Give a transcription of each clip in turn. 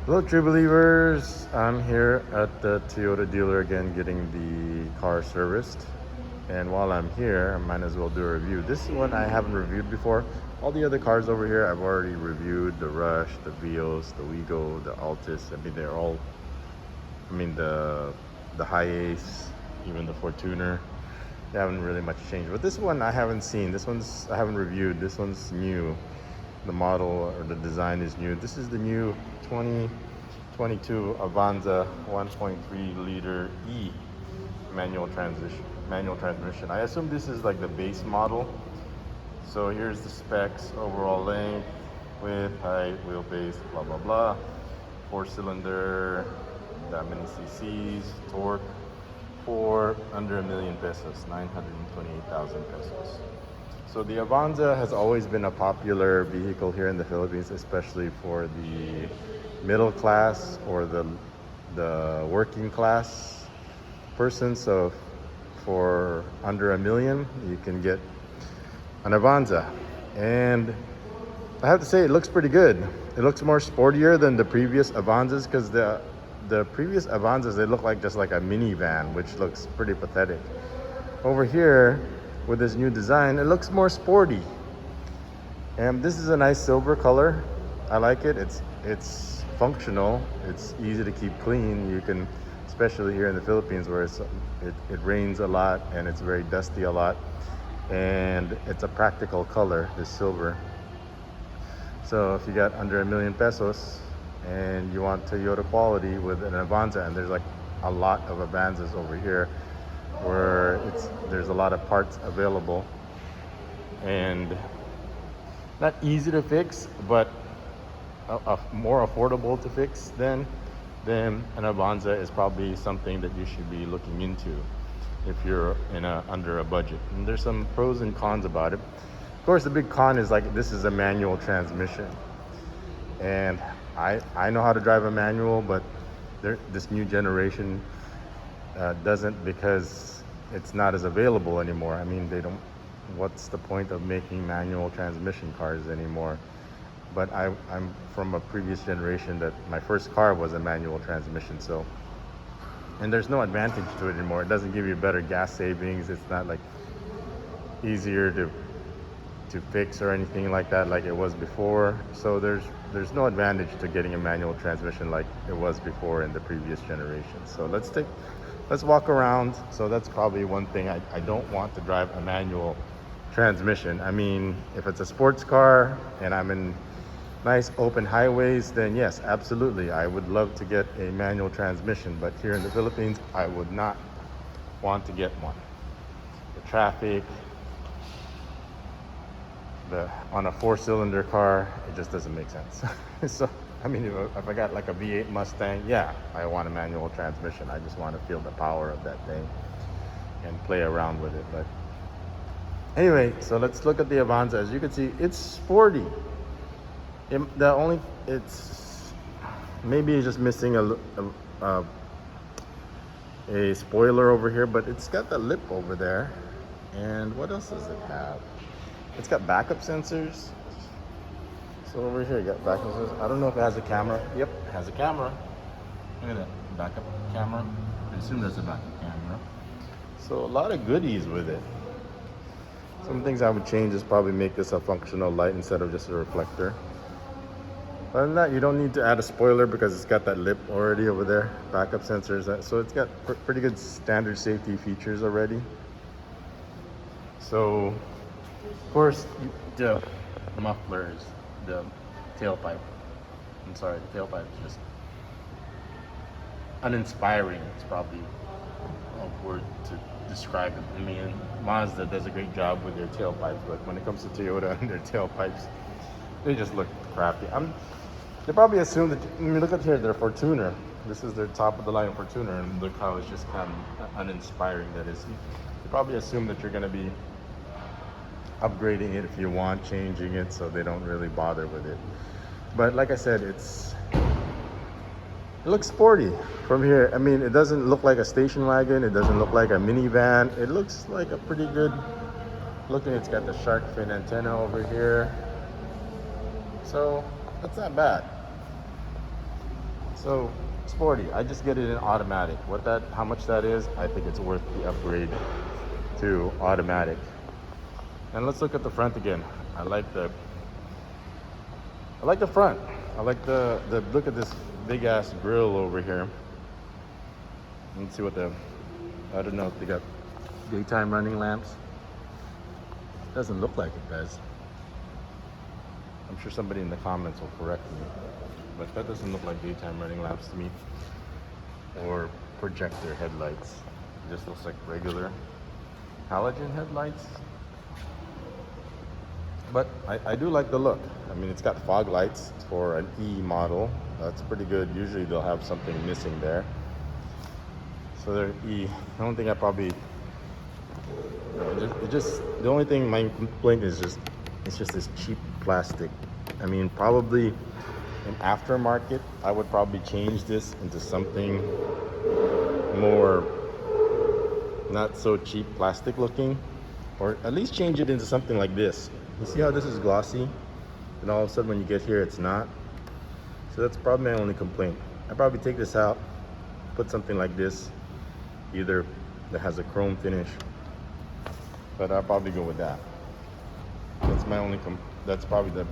Hello, true believers. I'm here at the Toyota dealer again getting the car serviced. And while I'm here, I might as well do a review. This one I haven't reviewed before. All the other cars over here I've already reviewed. The Rush, the Vios, the Wigo, the Altis. I mean, they're all, the Hiace, even the Fortuner. They haven't really much changed. But this one I haven't seen. I haven't reviewed. This one's new. The model or the design is new. This is the new 2022 Avanza 1.3 liter E manual transmission. I assume this is like the base model. So here's the specs: overall length, width, height, wheelbase, blah blah blah. 4-cylinder, that many cc's, torque for under $1,000,000 pesos, 928,000 pesos. So the Avanza has always been a popular vehicle here in the Philippines, especially for the middle class or the working class person. So for under $1 million, you can get an Avanza. And I have to say, it looks pretty good. It looks more sportier than the previous Avanzas, because the previous Avanzas, they look like just like a minivan, which looks pretty pathetic. Over here, with this new design, it looks more sporty. And this is a nice silver color. I like it. It's functional. It's easy to keep clean. You can, especially here in the Philippines where it rains a lot and it's very dusty a lot. And it's a practical color, this silver. So if you got under $1,000,000 pesos and you want Toyota quality with an Avanza, and there's like a lot of Avanzas over here where there's a lot of parts available and not easy to fix, but more affordable to fix, then an Avanza is probably something that you should be looking into if you're under a budget. And there's some pros and cons about it. Of course, the big con is like this is a manual transmission, and I know how to drive a manual, but this new generation doesn't, because it's not as available anymore. I mean, what's the point of making manual transmission cars anymore? But I'm from a previous generation that my first car was a manual transmission, so, and there's no advantage to it anymore. It doesn't give you better gas savings. It's not like easier to fix or anything like that like it was before. So there's no advantage to getting a manual transmission like it was before in the previous generation. So let's walk around. So that's probably one thing. I don't want to drive a manual transmission. I mean, if it's a sports car and I'm in nice open highways, then yes, absolutely, I would love to get a manual transmission. But here in the Philippines, I would not want to get one. The traffic, on a 4-cylinder car, it just doesn't make sense. So, I mean, if I got like a V8 Mustang, yeah, I want a manual transmission. I just want to feel the power of that thing and play around with it. But anyway, so let's look at the Avanza. As you can see, it's sporty. It's maybe just missing a spoiler over here, but it's got the lip over there. And what else does it have? It's got backup sensors. So over here, you got backup sensors. I don't know if it has a camera. Yep, it has a camera. Look at that, backup camera. I assume there's a backup camera. So a lot of goodies with it. Some things I would change is probably make this a functional light instead of just a reflector. Other than that, you don't need to add a spoiler because it's got that lip already over there. Backup sensors. So it's got pretty good standard safety features already. So, of course, the mufflers, the tailpipe. I'm sorry, the tailpipe is just uninspiring. It's probably a word to describe it. I mean, Mazda does a great job with their tailpipes, but when it comes to Toyota and their tailpipes, they just look crappy. They probably assume that, I mean, look at here, their Fortuner. This is their top of the line Fortuner, and look how it's just kind of uninspiring that is. They probably assume that you're going to be upgrading it if you want, changing it, so they don't really bother with it. But like I said, it looks sporty from here. I mean, it doesn't look like a station wagon. It doesn't look like a minivan. It looks like a pretty good looking. It's got the shark fin antenna over here. So that's not bad. So sporty, I just get it in automatic. How much that is, I think it's worth the upgrade to automatic. And let's look at the front again. I like the front. I like the look at this big ass grill over here. Let's see what I don't know if they got daytime running lamps. Doesn't look like it does. I'm sure somebody in the comments will correct me, but that doesn't look like daytime running lamps to me. Or projector headlights. It just looks like regular halogen headlights. But I do like the look. I mean, it's got fog lights for an E model. That's pretty good. Usually they'll have something missing there. So they're E. The only thing I probably, the only thing my complaint is it's just this cheap plastic. I mean, probably in aftermarket, I would probably change this into something more not so cheap plastic looking, or at least change it into something like this. You see how this is glossy, and all of a sudden when you get here, it's not. So that's probably my only complaint. I'd probably take this out, put something like this, either that has a chrome finish, but I'll probably go with that. That's my only that's probably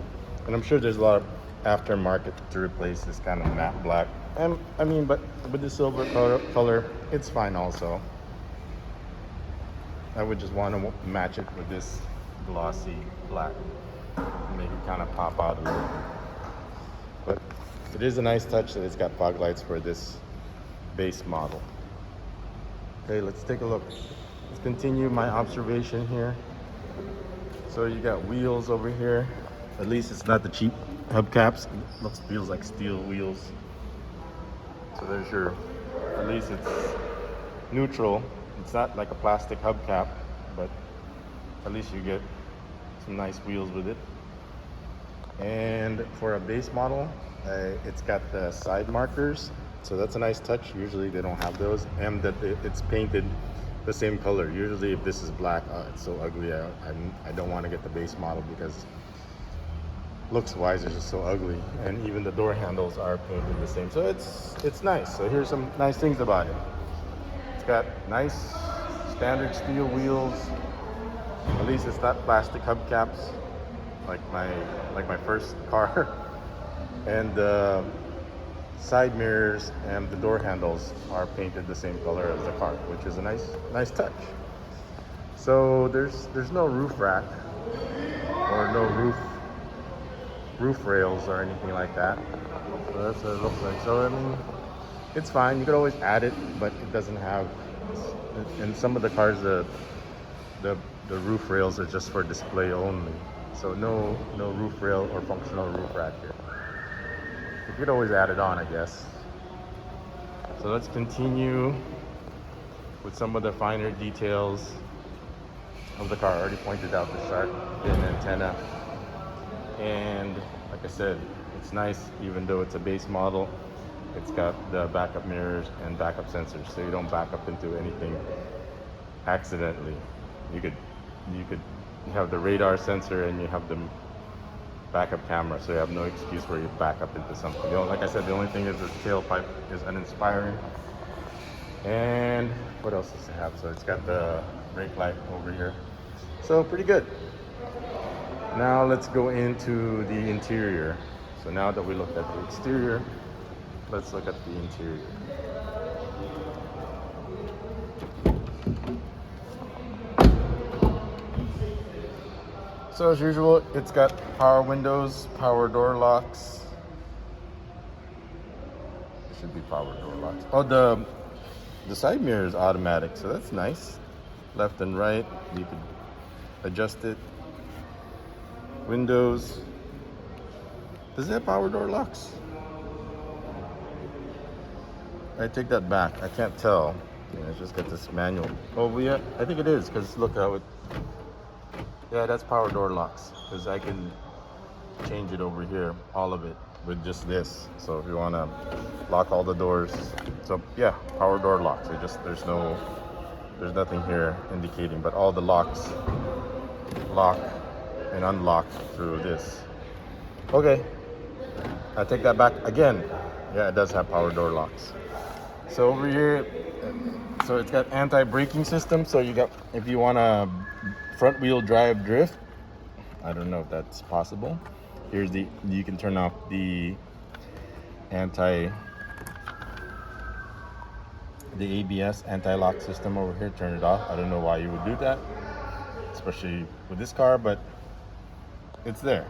and I'm sure there's a lot of aftermarket to replace this kind of matte black. And I mean, but with the silver color, it's fine also. I would just want to match it with this glossy black, make it kind of pop out a little. But it is a nice touch that it's got fog lights for this base model. Okay, let's take a look. Let's continue my observation here. So you got wheels over here. At least it's not the cheap hubcaps. It feels like steel wheels. So there's your, at least it's neutral. It's not like a plastic hubcap, but at least you get some nice wheels with it. And for a base model, it's got the side markers. So that's a nice touch. Usually they don't have those. And that it's painted the same color. Usually if this is black, it's so ugly. I don't want to get the base model because looks wise it's just so ugly. And even the door handles are painted the same. So it's nice. So here's some nice things about it. It's got nice standard steel wheels. At least it's not plastic hubcaps like my first car. And the side mirrors and the door handles are painted the same color as the car, which is a nice touch. So there's no roof rack or no roof rails or anything like that. So that's what it looks like. So I mean, it's fine. You could always add it, but it doesn't have. In some of the cars, the roof rails are just for display only. So no roof rail or functional roof rack here. You could always add it on, I guess. So let's continue with some of the finer details of the car. I already pointed out the shark fin antenna. And like I said, it's nice even though it's a base model. It's got the backup mirrors and backup sensors, so you don't back up into anything accidentally. You could have the radar sensor and you have the backup camera, so you have no excuse where you back up into something. Like I said, the only thing is the tailpipe is uninspiring. And what else does it have? So it's got the brake light over here. So pretty good. Now let's go into the interior. So now that we looked at the exterior, let's look at the interior. So as usual, it's got power windows, power door locks. It should be power door locks. Oh, the side mirror is automatic, so that's nice. Left and right, you could adjust it. Windows. Does it have power door locks? I take that back. I can't tell. It's just got this manual. Oh, yeah, I think it is, because look how it. Yeah, that's power door locks, because I can change it over here, all of it, with just this. So if you want to lock all the doors, so yeah, power door locks. There's nothing here indicating, but all the locks lock and unlock through this. Okay, I take that back again. Yeah, it does have power door locks. So over here, so it's got anti-braking system. So you got, if you want a front wheel drive drift, I don't know if that's possible. Here's the, you can turn off the ABS anti-lock system over here, turn it off. I don't know why you would do that, especially with this car, but it's there.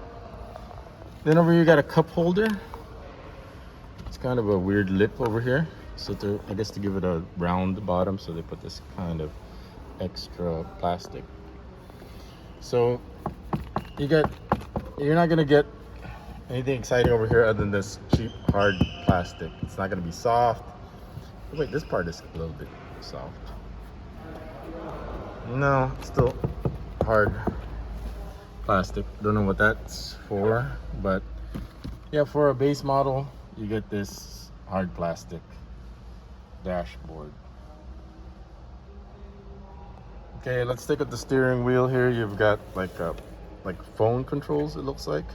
Then over here you got a cup holder. It's kind of a weird lip over here. So to, I guess to give it a round bottom, so they put this kind of extra plastic. So you're not gonna get anything exciting over here other than this cheap hard plastic. It's not gonna be soft. Oh, wait, this part is a little bit soft. No, it's still hard plastic. Don't know what that's for, but yeah, for a base model, you get this hard plastic dashboard. Okay, let's take up the steering wheel here. You've got like phone controls, it looks like.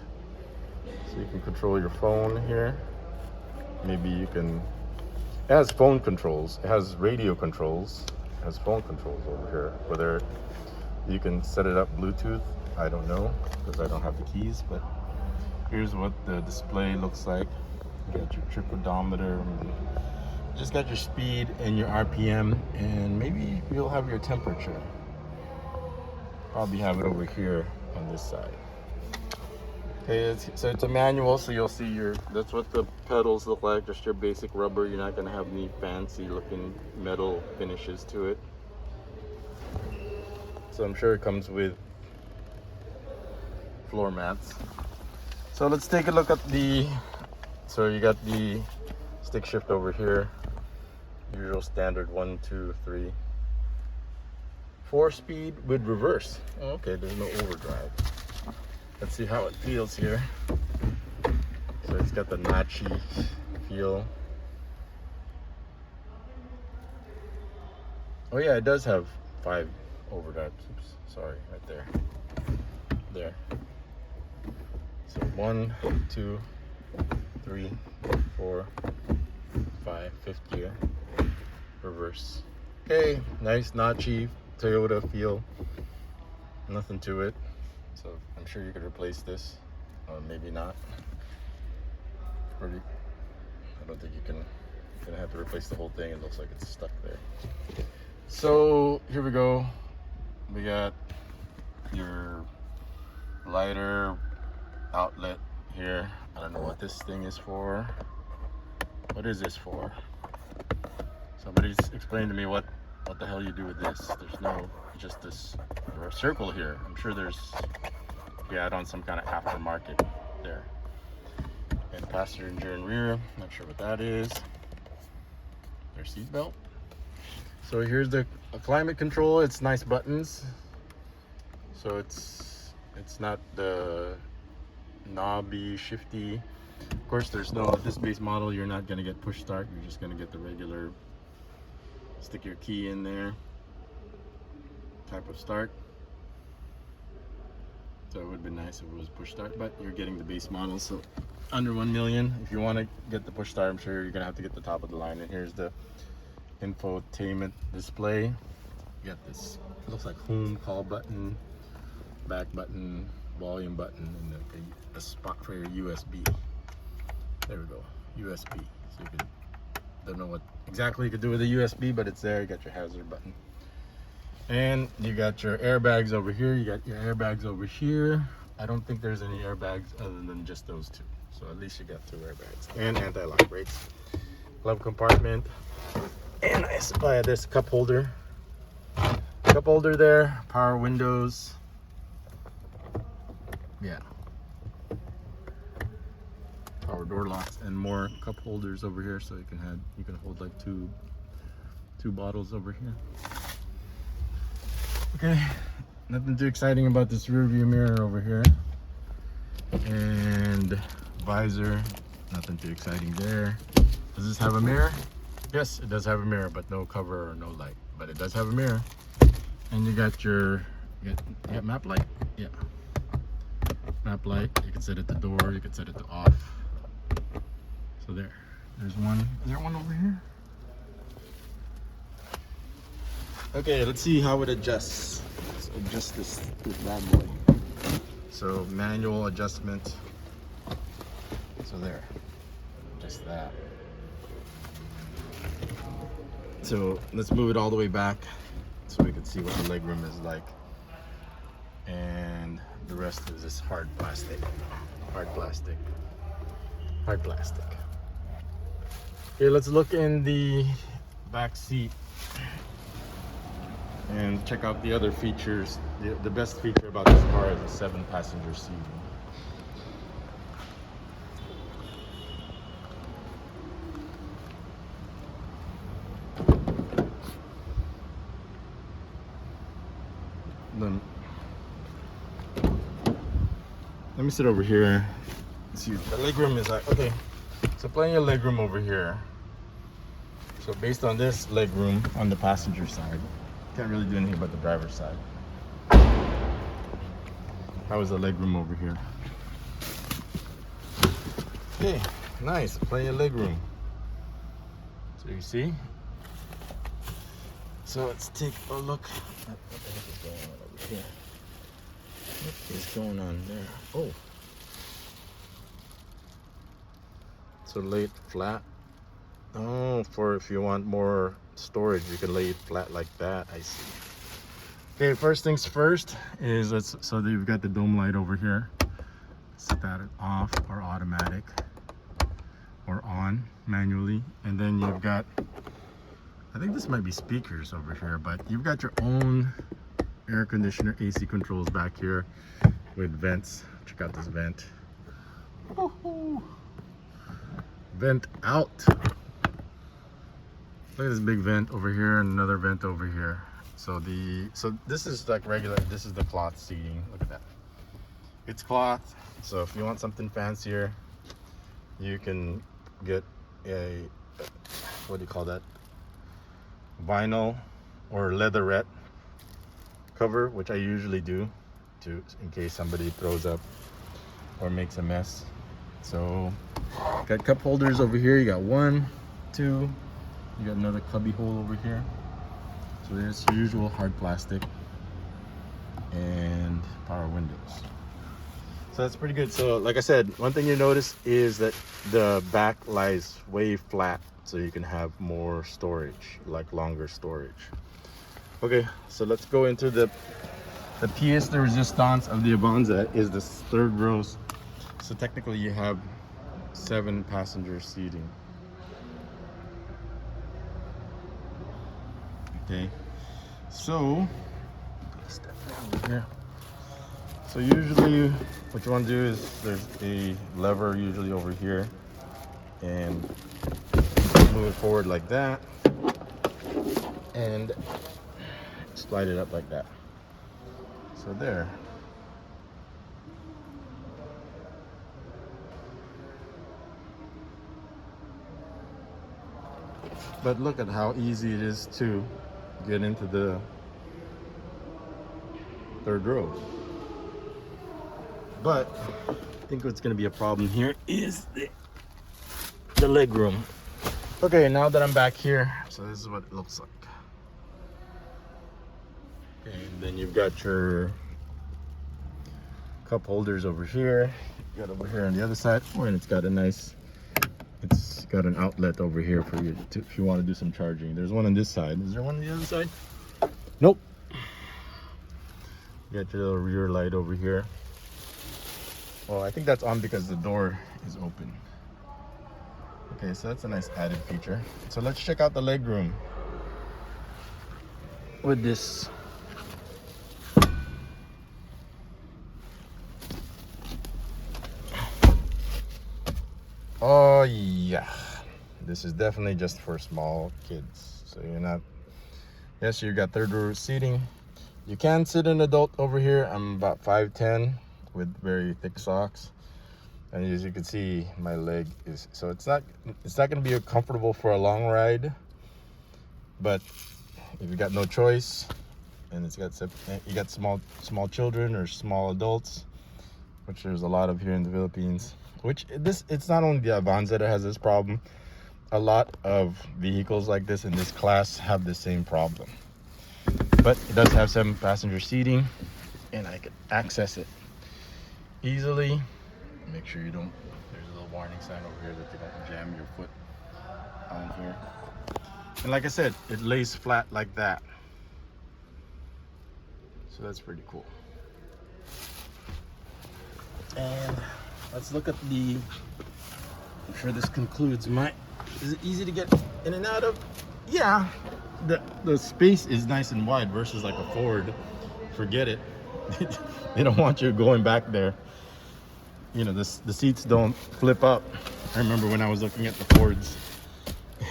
So you can control your phone here. Maybe you can, it has phone controls, it has radio controls, it has phone controls over here. Whether you can set it up Bluetooth, I don't know, because I don't have the keys, but here's what the display looks like. You got your trip odometer, just got your speed and your RPM, and maybe you'll have your temperature. Probably have it over here on this side. Okay, so it's a manual, so you'll see that's what the pedals look like, just your basic rubber. You're not gonna have any fancy looking metal finishes to it. So I'm sure it comes with floor mats. So let's take a look at so you got the stick shift over here. Usual standard 1, 2, 3. 4-speed with reverse. Oh, okay, there's no overdrive. Let's see how it feels here. So it's got the notchy feel. Oh yeah, it does have 5 overdrives. Oops, sorry, right there. There. So 1, 2, 3, 4, 5, 5th gear. Reverse. Okay, nice notchy Toyota feel. Nothing to it. So I'm sure you could replace this, or maybe not. I don't think you can. You're gonna have to replace the whole thing. It looks like it's stuck there. So here we go. We got your lighter outlet here. I don't know what this thing is for. What is this for? Somebody's explained to me what the hell you do with this. There's no, just this circle here. I'm sure there's, yeah, add on some kind of aftermarket there. And passenger and rear, not sure what that is. Their seat belt. So here's the climate control. It's nice buttons. So it's not the knobby, shifty. Of course, there's no, this base model, you're not gonna get push start. You're just gonna get the regular, stick your key in there type of start. So it would be nice if it was push start, but you're getting the base model, so under 1 million. If you want to get the push start, I'm sure you're gonna have to get the top of the line. And here's the infotainment display. You got this, it looks like home, call button, back button, volume button, and a spot for your USB. There we go, USB. So you could, don't know what exactly you could do with a USB, but it's there. You got your hazard button. And you got your airbags over here. You got your airbags over here. I don't think there's any airbags other than just those two. So at least you got 2 airbags. And anti-lock brakes. Glove compartment. And I supply this cup holder. Cup holder there. Power windows. Yeah. Power door locks and more cup holders over here, so you can hold like two bottles over here. Okay, nothing too exciting about this rear view mirror over here. And visor, nothing too exciting there. Does this have a mirror? Yes, it does have a mirror, but no cover or no light. But it does have a mirror. And you got your map light. Yeah, map light. You can set it to door. You can set it to off. So there. There's one. Is there one over here? Okay, let's see how it adjusts. Let's adjust this bad boy. So manual adjustment. So there, just that. So let's move it all the way back so we can see what the legroom is like. And the rest is this hard plastic. Hard plastic. Hard plastic. Okay, let's look in the back seat and check out the other features. The best feature about this car is the 7-passenger seat. Then let me sit over here. Let's see, the legroom is like, okay, so plenty of legroom over here. So based on this legroom on the passenger side, can't really do anything but the driver's side. How is the legroom over here? Okay, nice, plenty of legroom. So you see? So let's take a look at what the heck is going on over here. What is going on there? Oh. So lay it flat. Oh, for if you want more storage, you can lay it flat like that. I see. Okay, first things first is so that you've got the dome light over here. Set that off or automatic or on manually, and then you've got, I think this might be speakers over here, but you've got your own air conditioner AC controls back here with vents. Check out this vent. Woohoo. Vent out. Look at this big vent over here and another vent over here. So this is like regular, this is the cloth seating. Look at that. It's cloth. So if you want something fancier, you can get a, what do you call that? Vinyl or leatherette cover, which I usually do in case somebody throws up or makes a mess. So got cup holders over here. You got 1, 2, you got another cubby hole over here. So there's your usual hard plastic and power windows. So that's pretty good. So like I said, one thing you notice is that the back lies way flat, so you can have more storage, like longer storage. Okay, so let's go into the pièce de résistance of the Avanza is this third row. So technically you have 7-passenger seating. Okay, so step down here. So usually what you want to do is there's a lever usually over here, and move it forward like that and slide it up like that. So there. But look at how easy it is to get into the third row. But I think what's going to be a problem here is the leg room. Okay, now that I'm back here, so this is what it looks like. Okay, and then you've got your cup holders over here. You got over here on the other side, and it's got an outlet over here for you to, if you want to do some charging. There's one on this side. Is there one on the other side? Nope. You got your little rear light over here. Well, I think that's on because the door is open. Okay, so that's a nice added feature. So let's check out the leg room with this. Oh yeah, this is definitely just for small kids. So you're not, yes, you got third row seating. You can sit an adult over here. I'm about 5'10" with very thick socks, and as you can see, my leg is, so it's not going to be comfortable for a long ride. But if you got no choice, and you got small children or small adults, which there's a lot of here in the Philippines. Which it's not only the Avanza that has this problem, a lot of vehicles like this in this class have the same problem. But it does have 7-passenger seating, and I can access it easily. Make sure you don't, there's a little warning sign over here that you don't jam your foot on here. And like I said, it lays flat like that. So that's pretty cool. And let's look at the, I'm sure this concludes my, is it easy to get in and out of? Yeah, the space is nice and wide versus like a Ford. Forget it. They don't want you going back there. You know, the seats don't flip up. I remember when I was looking at the Fords,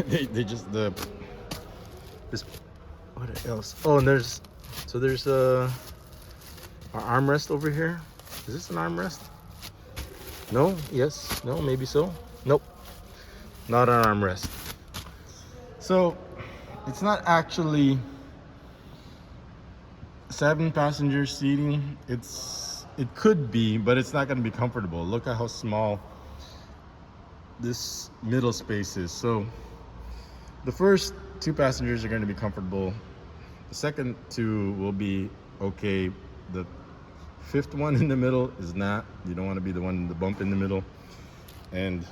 they just, this, what else? Oh, and there's our armrest over here. Is this an armrest? No, yes, no, maybe so. Nope, not an armrest. So it's not actually 7-passenger seating. It could be, but it's not going to be comfortable. Look at how small this middle space is. So the first 2 passengers are going to be comfortable. The second 2 will be okay. The 5th one in the middle is not. You don't want to be the one in the bump in the middle. And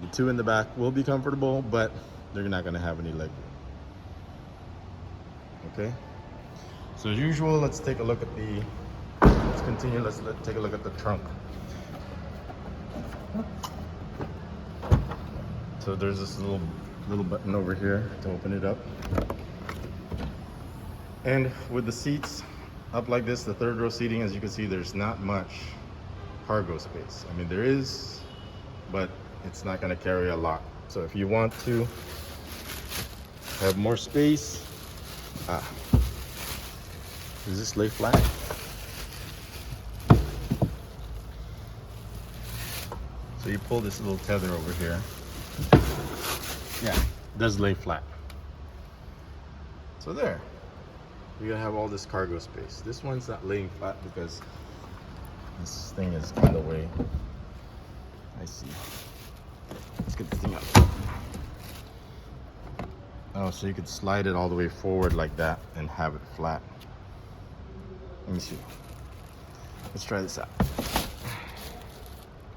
the 2 in the back will be comfortable, but they're not going to have any leg room. Okay? So as usual, let's take a look at the, let's continue, let's take a look at the trunk. So there's this little button over here to open it up. And with the seats up like this, the 3rd row seating, as you can see, there's not much cargo space. I mean, there is, but it's not going to carry a lot. So if you want to have more space, does this lay flat? So you pull this little tether over here. Yeah, it does lay flat. So there, you're gonna have all this cargo space. This one's not laying flat because this thing is in the way. I see. Let's get this thing out. Oh, so you could slide it all the way forward like that and have it flat. Let me see. Let's try this out.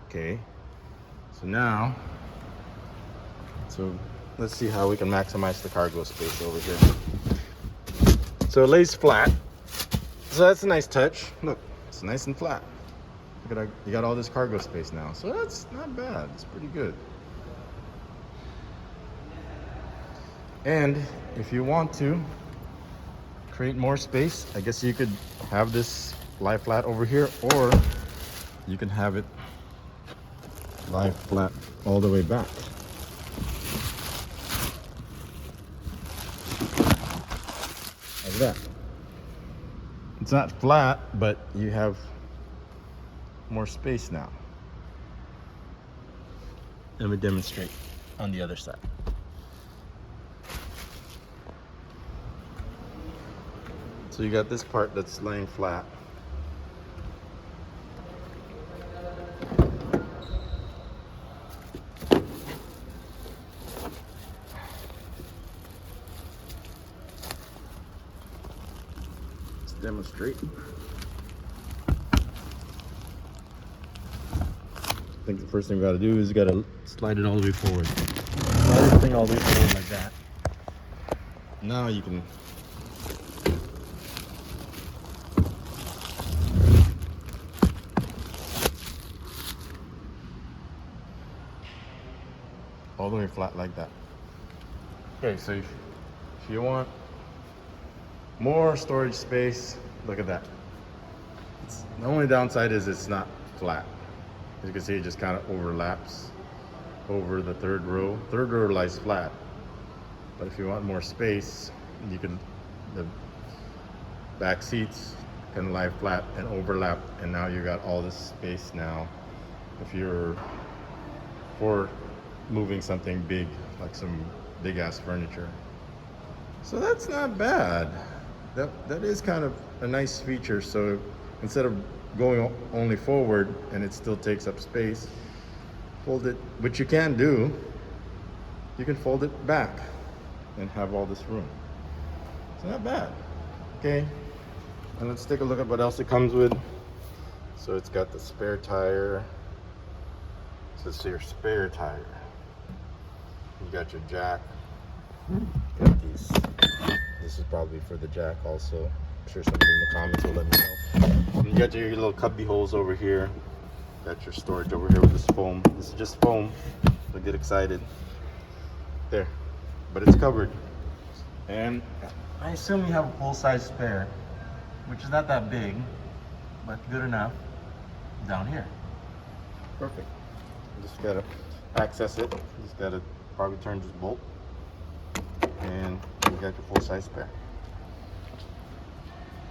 Okay. So now, let's see how we can maximize the cargo space over here. So it lays flat. So that's a nice touch. Look, it's nice and flat. Look at you got all this cargo space now. So that's not bad. It's pretty good. And if you want to create more space, I guess you could have this lie flat over here, or you can have it lie flat all the way back. Like that. It's not flat, but you have more space now. Let me demonstrate on the other side. So you got this part that's laying flat. Let's demonstrate. I think the first thing we gotta do is you gotta slide it all the way forward. Slide the thing all the way forward like that. Now you can all the way flat like that. Okay, so if you want more storage space, look at that. The only downside is it's not flat. As you can see, it just kind of overlaps over the 3rd row. 3rd row lies flat. But if you want more space, you can, the back seats can lie flat and overlap, and now you got all this space now. If you're for moving something big, like some big ass furniture. So that's not bad. That is kind of a nice feature. So instead of going only forward and it still takes up space, fold it, which you can do. you can fold it back and have all this room. It's not bad. Okay, and let's take a look at what else it comes with. So it's got the spare tire. So it's your spare tire. You got your jack. Got these. This is probably for the jack also. I'm sure somebody in the comments will let me know. And you got your little cubby holes over here. Got your storage over here with this foam. This is just foam. Don't get excited. There. But it's covered. And I assume you have a full-size spare, which is not that big, but good enough down here. Perfect. Just gotta access it. Just gotta probably turn this bolt, and you got your full-size spare.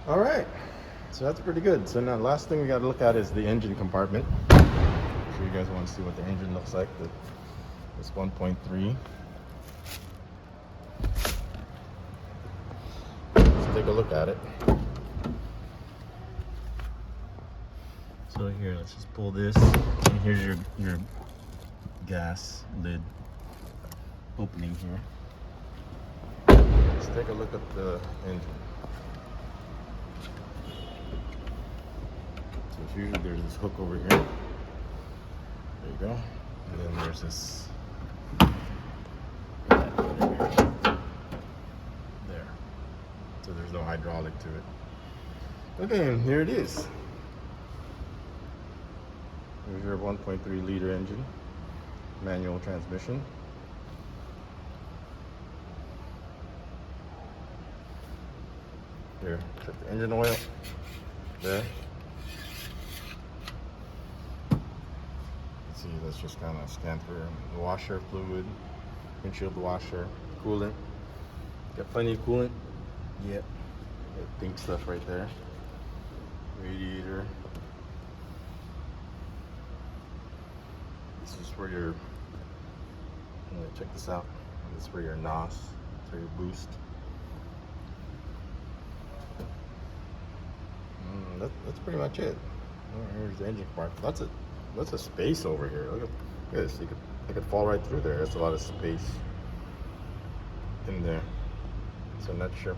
All right, so that's pretty good. So now, last thing we gotta look at is the engine compartment. I'm sure you guys want to see what the engine looks like. This 1.3. Let's take a look at it. So here, let's just pull this, and here's your gas lid opening here. Let's take a look at the engine. So usually there's this hook over here. There you go. And then there's this there. So there's no hydraulic to it. Okay, and here it is. Here's your 1.3 liter engine, manual transmission. Here, check the engine oil. There. Let's see, let's just kind of scan through the washer fluid, windshield washer, coolant. Got plenty of coolant. Yep. Got pink stuff right there. Radiator. This is where your, check this out. This is where your NOS, for your boost. That's pretty much it. Here's the engine compartment. That's a space over here. Look at this. I could fall right through there. That's a lot of space in there. So I'm not sure.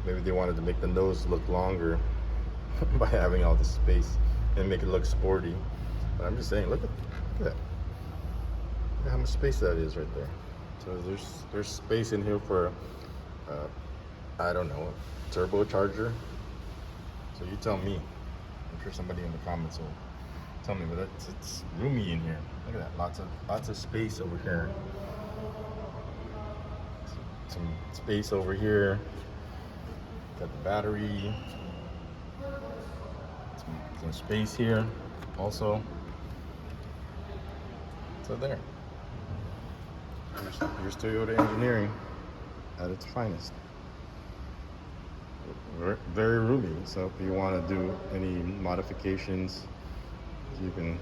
Maybe they wanted to make the nose look longer by having all this space and make it look sporty. But I'm just saying, look at that. Look at how much space that is right there. So there's space in here for I don't know, a turbocharger. So you tell me. I'm sure somebody in the comments will tell me, but it's roomy in here. Look at that, lots of space over here. Some space over here. Got the battery. Some space here also. So there. Here's Toyota engineering at its finest. Very roomy, so if you want to do any modifications, you can.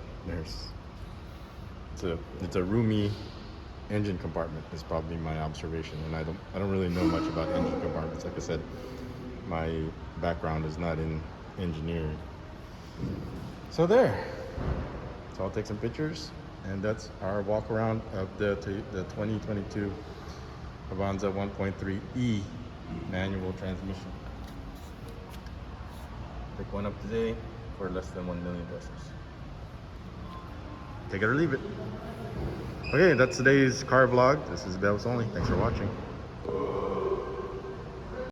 It's a roomy engine compartment is probably my observation, and I don't really know much about engine compartments. Like I said, my background is not in engineering. So there. So I'll take some pictures, and that's our walk around of the 2022 Avanza 1.3e manual transmission. Pick one up today for less than 1 million pesos. Take it or leave it. Okay, that's today's car vlog. This is Bebotsonly. Thanks for watching.